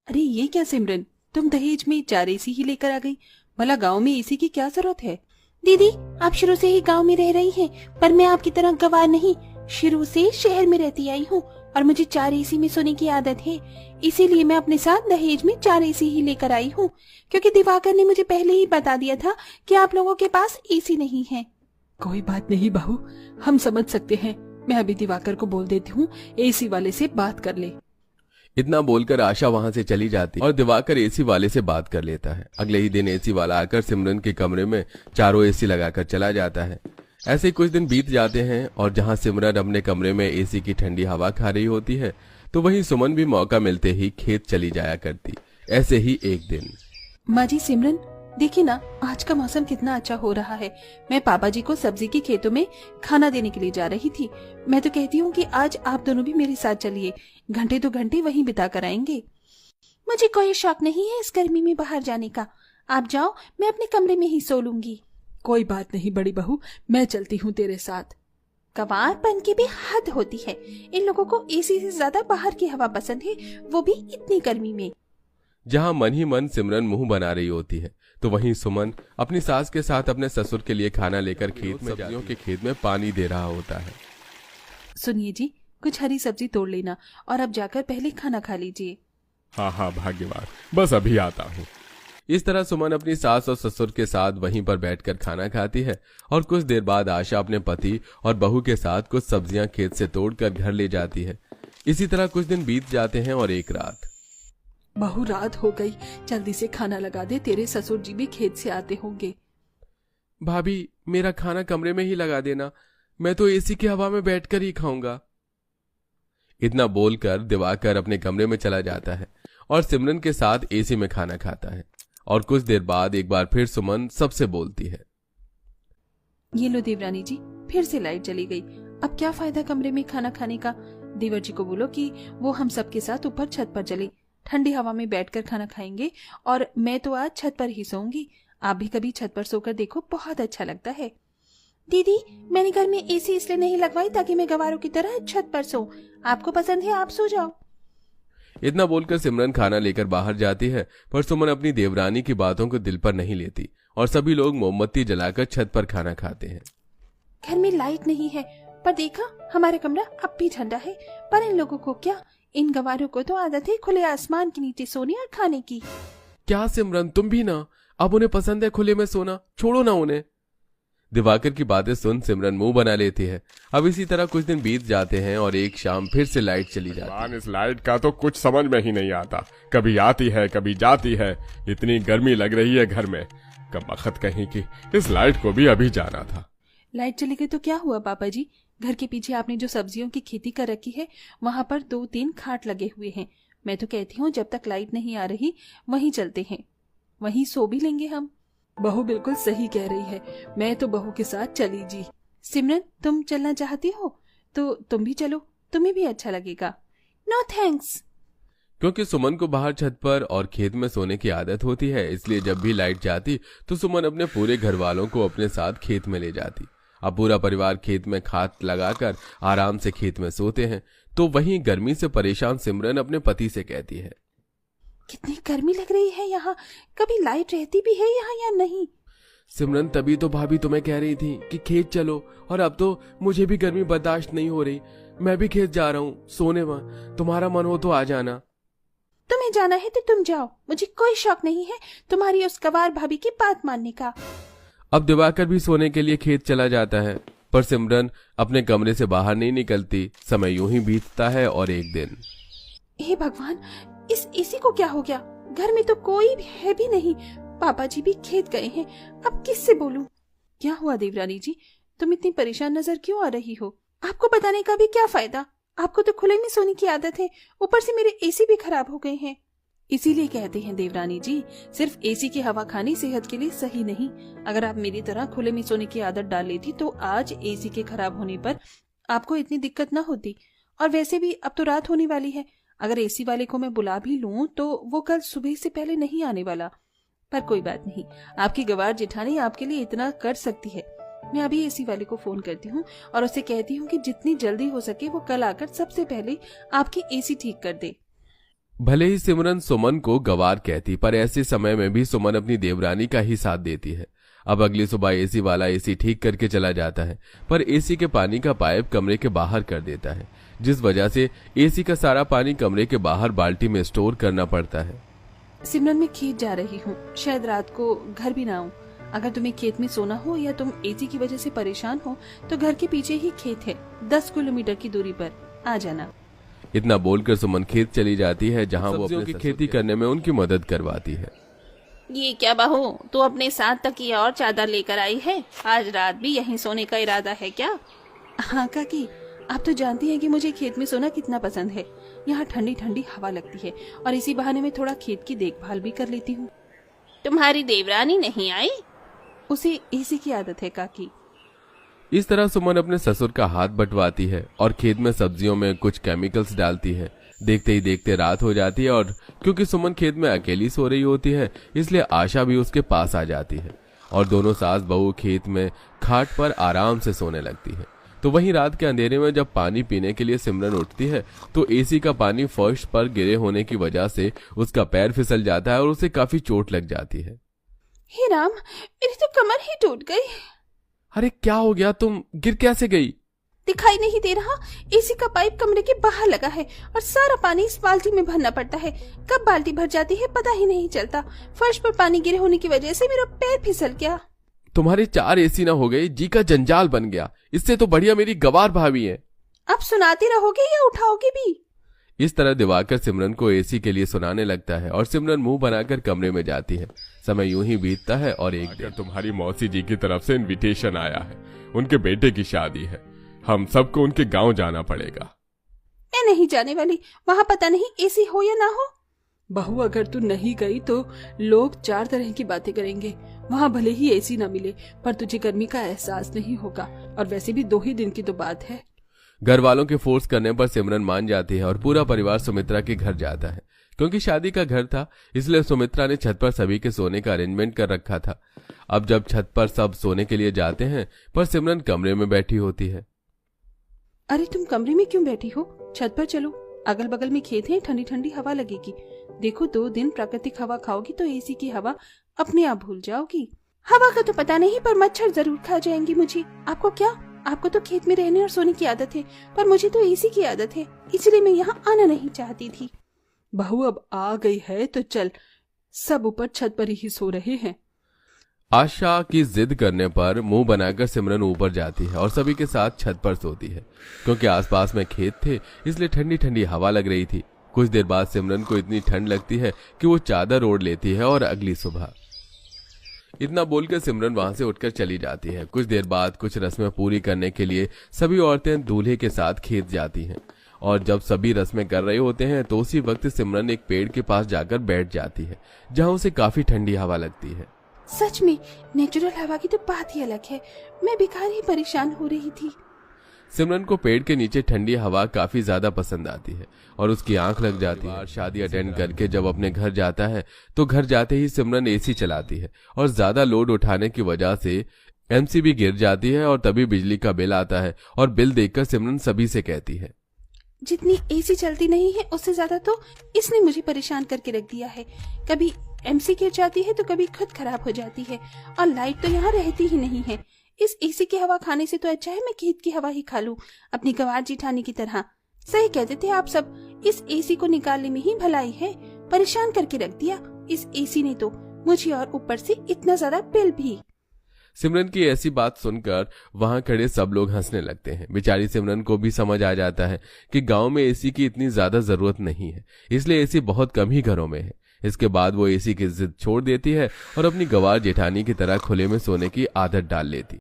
अरे ये क्या सिमरन, तुम दहेज में 4 एसी ही लेकर आ गई। भला गांव में एसी की क्या जरूरत है। दीदी, आप शुरू से ही गांव में रह रही हैं, पर मैं आपकी तरह गवार नहीं। शुरू से शहर में रहती आई हूँ और मुझे 4 एसी में सोने की आदत है। इसीलिए मैं अपने साथ दहेज में 4 एसी ही लेकर आई हूँ, क्योंकि दिवाकर ने मुझे पहले ही बता दिया था कि आप लोगों के पास एसी नहीं है। कोई बात नहीं बहू, हम समझ सकते हैं। मैं अभी दिवाकर को बोल देती हूँ एसी वाले से बात कर ले। इतना बोलकर आशा वहां से चली जाती और दिवाकर एसी वाले से बात कर लेता है। अगले ही दिन एसी वाला आकर सिमरन के कमरे में चारों एसी लगाकर चला जाता है। ऐसे ही कुछ दिन बीत जाते हैं और जहां सिमरन अपने कमरे में एसी की ठंडी हवा खा रही होती है तो वहीं सुमन भी मौका मिलते ही खेत चली जाया करती। ऐसे ही एक दिन, माँ जी सिमरन, देखिए ना, आज का मौसम कितना अच्छा हो रहा है। मैं पापा जी को सब्जी के खेतों में खाना देने के लिए जा रही थी। मैं तो कहती हूँ कि आज आप दोनों भी मेरे साथ चलिए, घंटे 2 घंटे वहीं बिता कर आएंगे। मुझे कोई शौक नहीं है इस गर्मी में बाहर जाने का। आप जाओ, मैं अपने कमरे में ही सो लूंगी। कोई बात नहीं बड़ी बहू, मैं चलती हूँ तेरे साथ। गंवारपन की भी हद होती है। इन लोगों को एसी से ज्यादा बाहर की हवा पसंद है, वो भी इतनी गर्मी में। जहां मन ही मन सिमरन मुंह बना रही होती है तो वहीं सुमन अपनी सास के साथ अपने ससुर के लिए खाना लेकर खेत में सब्जियों के खेत में पानी दे रहा होता है। सुनिए जी, कुछ हरी सब्जी तोड़ लेना और अब जाकर पहले खाना खा लीजिए। हाँ हाँ भाग्यवान, बस अभी आता हूँ। इस तरह सुमन अपनी सास और ससुर के साथ वहीं पर बैठकर खाना खाती है और कुछ देर बाद आशा अपने पति और बहू के साथ कुछ सब्जियां खेत से तोड़कर घर ले जाती है। इसी तरह कुछ दिन बीत जाते हैं और एक रात, बहू रात हो गई, जल्दी से खाना लगा दे, तेरे ससुर जी भी खेत से आते होंगे। भाभी मेरा खाना कमरे में ही लगा देना, मैं तो एसी की हवा में बैठकर ही खाऊंगा। इतना बोलकर दिवाकर अपने कमरे में चला जाता है और सिमरन के साथ एसी में खाना खाता है। और कुछ देर बाद एक बार फिर सुमन सबसे बोलती है, ये लो देवरानी जी, फिर से लाइट चली गई। अब क्या फायदा कमरे में खाना खाने का। देवर जी को बोलो कि वो हम सबके साथ ऊपर छत पर चले, ठंडी हवा में बैठकर खाना खाएंगे। और मैं तो आज छत पर ही सोऊंगी। आप भी कभी छत पर सोकर देखो, बहुत अच्छा लगता है। दीदी, मैंने घर में एसी इसलिए नहीं लगवाई ताकि मैं गवारों की तरह छत पर सोऊं। आपको पसंद है, आप सो जाओ। इतना बोलकर सिमरन खाना लेकर बाहर जाती है, पर सुमन अपनी देवरानी की बातों को दिल पर नहीं लेती और सभी लोग मोमबत्ती जलाकर छत पर खाना खाते हैं। घर में लाइट नहीं है, पर देखा हमारा कमरा अब भी ठंडा है। पर इन लोगों को क्या, इन गवारों को तो आदत है खुले आसमान के नीचे सोने और खाने की। क्या सिमरन, तुम भी ना? अब उन्हें पसंद है खुले में सोना, छोड़ो ना उन्हें। दिवाकर की बातें सुन सिमरन मुंह बना लेती है। अब इसी तरह कुछ दिन बीत जाते हैं और एक शाम फिर से लाइट चली जाती है। इस लाइट का तो कुछ समझ में ही नहीं आता, कभी आती है कभी जाती है। इतनी गर्मी लग रही है घर में, कमबख्त कहीं की, इस लाइट को भी अभी जाना था। लाइट चली गई तो क्या हुआ पापा जी, घर के पीछे आपने जो सब्जियों की खेती कर रखी है वहां पर 2-3 खाट लगे हुए हैं। मैं तो कहती हूँ जब तक लाइट नहीं आ रही वहीं चलते हैं, वहीं सो भी लेंगे हम। बहू बिल्कुल सही कह रही है, मैं तो बहू के साथ चली जी। सिमरन, तुम चलना चाहती हो तो तुम भी चलो, तुम्हें भी अच्छा लगेगा। No thanks. क्योंकि सुमन को बाहर छत पर और खेत में सोने की आदत होती है, इसलिए जब भी लाइट जाती तो सुमन अपने पूरे घर वालों को अपने साथ खेत में ले जाती। अब पूरा परिवार खेत में खाट लगाकर आराम से खेत में सोते हैं तो वहीं गर्मी से परेशान सिमरन अपने पति से कहती है, कितनी गर्मी लग रही है यहाँ, कभी लाइट रहती भी है यहाँ या नहीं? सिमरन तभी तो भाभी तुम्हें कह रही थी कि खेत चलो, और अब तो मुझे भी गर्मी बर्दाश्त नहीं हो रही। मैं भी खेत जा रहा हूँ सोने में, तुम्हारा मन हो तो आ जाना। तुम्हें जाना है तो तुम जाओ, मुझे कोई शौक नहीं है तुम्हारी उस गवार भाभी की बात मानने का। अब दिवाकर भी सोने के लिए खेत चला जाता है, पर सिमरन अपने कमरे से बाहर नहीं निकलती। समय यूं ही बीतता है और एक दिन, हे भगवान, इस एसी को क्या हो गया? घर में तो कोई है भी नहीं, पापा जी भी खेत गए हैं, अब किससे बोलूं? क्या हुआ देवरानी जी, तुम इतनी परेशान नजर क्यों आ रही हो? आपको बताने का भी क्या फायदा, आपको तो खुले में सोने की आदत है, ऊपर से मेरे एसी भी खराब हो गए हैं। इसीलिए कहते हैं देवरानी जी, सिर्फ एसी की हवा खानी सेहत के लिए सही नहीं। अगर आप मेरी तरह खुले में सोने की आदत डाल लेती तो आज एसी के खराब होने पर आपको इतनी दिक्कत ना होती। और वैसे भी अब तो रात होने वाली है, अगर एसी वाले को मैं बुला भी लूं तो वो कल सुबह से पहले नहीं आने वाला। पर कोई बात नहीं, आपकी गवार जेठानी आपके लिए इतना कर सकती है। मैं अभी एसी वाले को फोन करती हूँ और उसे कहती हूँ कि जितनी जल्दी हो सके वो कल आकर सबसे पहले आपकी एसी ठीक कर दे। भले ही सिमरन सुमन को गवार कहती, पर ऐसे समय में भी सुमन अपनी देवरानी का ही साथ देती है। अब अगली सुबह एसी वाला एसी ठीक करके चला जाता है, पर एसी के पानी का पाइप कमरे के बाहर कर देता है, जिस वजह से एसी का सारा पानी कमरे के बाहर बाल्टी में स्टोर करना पड़ता है। सिमरन, मैं खेत जा रही हूँ, शायद रात को घर भी ना आऊँ। अगर तुम्हें खेत में सोना हो या तुम एसी की वजह से परेशान हो तो घर के पीछे ही खेत है, 10 किलोमीटर की दूरी पर, आ जाना। इतना बोलकर सुमन खेत चली जाती है, जहाँ वो अपनी खेती करने में उनकी मदद करवाती है। ये क्या बहू, तू अपने साथ तकिया और चादर लेकर आई है? आज रात भी यहीं सोने का इरादा है क्या? हाँ काकी, आप तो जानती हैं कि मुझे खेत में सोना कितना पसंद है। यहाँ ठंडी ठंडी हवा लगती है और इसी बहाने में थोड़ा खेत की देखभाल भी कर लेती हूँ। तुम्हारी देवरानी नहीं आई? उसे एसी की आदत है काकी। इस तरह सुमन अपने ससुर का हाथ बंटवाती है और खेत में सब्जियों में कुछ केमिकल्स डालती है। देखते ही देखते रात हो जाती है और क्योंकि सुमन खेत में अकेली सो रही होती है, इसलिए आशा भी उसके पास आ जाती है और दोनों सास बहू खेत में खाट पर आराम से सोने लगती है। तो वहीं रात के अंधेरे में जब पानी पीने के लिए सिमरन उठती है तो एसी का पानी फर्श पर गिरे होने की वजह से उसका पैर फिसल जाता है और उसे काफी चोट लग जाती है। हे राम, मेरी तो कमर ही टूट गई। अरे क्या हो गया, तुम गिर कैसे गई? दिखाई नहीं दे रहा? एसी का पाइप कमरे के बाहर लगा है और सारा पानी इस बाल्टी में भरना पड़ता है। कब बाल्टी भर जाती है पता ही नहीं चलता। फर्श पर पानी गिरे होने की वजह से मेरा पैर फिसल गया। तुम्हारे 4 एसी ना हो गए, जी का जंजाल बन गया। इससे तो बढ़िया मेरी गवार भाभी है। अब सुनाते रहोगे या उठाओगे भी? इस तरह दिवाकर सिमरन को एसी के लिए सुनाने लगता है और सिमरन मुंह बनाकर कमरे में जाती है। समय यूं ही बीतता है और एक दिन तुम्हारी मौसी जी की तरफ से इनविटेशन आया है, उनके बेटे की शादी है, हम सबको उनके गांव जाना पड़ेगा। मैं नहीं जाने वाली, वहाँ पता नहीं एसी हो या ना हो। बहू, अगर तू नहीं गई तो लोग 4 तरह की बातें करेंगे। वहाँ भले ही एसी न मिले पर तुझे गर्मी का एहसास नहीं होगा, और वैसे भी 2 ही दिन की तो बात है। घर वालों के फोर्स करने पर सिमरन मान जाती है और पूरा परिवार सुमित्रा के घर जाता है। क्योंकि शादी का घर था इसलिए सुमित्रा ने छत पर सभी के सोने का अरेंजमेंट कर रखा था। अब जब छत पर सब सोने के लिए जाते हैं पर सिमरन कमरे में बैठी होती है। अरे तुम कमरे में क्यों बैठी हो? छत पर चलो, अगल बगल में खेत है, ठंडी ठंडी हवा लगेगी। देखो 2 दिन प्राकृतिक हवा खाओगी तो एसी की हवा अपने आप भूल जाओगी। हवा का तो पता नहीं पर मच्छर जरूर खा जाएंगे मुझे। आपको क्या? आपको तो खेत में रहने और सोने की आदत है, पर मुझे तो एसी की आदत है, इसलिए मैं यहाँ आना नहीं चाहती थी। बहू, अब आ गई है तो चल, सब ऊपर छत पर ही सो रहे हैं। आशा की जिद करने पर मुंह बनाकर सिमरन ऊपर जाती है और सभी के साथ छत पर सोती है। क्योंकि आसपास में खेत थे इसलिए ठंडी ठंडी हवा लग रही थी। कुछ देर बाद सिमरन को इतनी ठंड लगती है कि वो चादर ओढ़ लेती है और अगली सुबह इतना बोलकर सिमरन वहां से उठकर चली जाती है। कुछ देर बाद कुछ रस्में पूरी करने के लिए सभी औरतें दूल्हे के साथ खेत जाती हैं और जब सभी रस्में कर रहे होते हैं तो उसी वक्त सिमरन एक पेड़ के पास जाकर बैठ जाती है जहां उसे काफी ठंडी हवा लगती है। सच में नेचुरल हवा की तो बात ही अलग है। मैं बेकार ही परेशान हो रही थी। सिमरन को पेड़ के नीचे ठंडी हवा काफी ज्यादा पसंद आती है और उसकी आंख लग जाती है। शादी अटेंड करके जब अपने घर जाता है तो घर जाते ही सिमरन एसी चलाती है और ज्यादा लोड उठाने की वजह से एमसीबी गिर जाती है और तभी बिजली का बिल आता है और बिल देखकर सिमरन सभी से कहती है, जितनी एसी चलती नहीं है उससे ज्यादा तो इसने मुझे परेशान करके रख दिया है। कभी एमसी गिर जाती है तो कभी खुद खराब हो जाती है और लाइट तो यहाँ रहती ही नहीं है। इस एसी की हवा खाने से तो अच्छा है मैं खेत की हवा ही खा लूं, अपनी गवार जिठानी की तरह। सही कहते थे आप सब, इस एसी को निकालने में ही भलाई है। परेशान करके रख दिया इस एसी ने तो मुझे, और ऊपर से इतना ज्यादा बिल भी। सिमरन की ऐसी बात सुनकर वहां खड़े सब लोग हंसने लगते हैं। बेचारी सिमरन को भी समझ आ जाता है कि गांव में एसी की इतनी ज्यादा जरूरत नहीं है, इसलिए एसी बहुत कम ही घरों में है। इसके बाद वो एसी की जिद छोड़ देती है और अपनी गवार जेठानी की तरह खुले में सोने की आदत डाल लेती।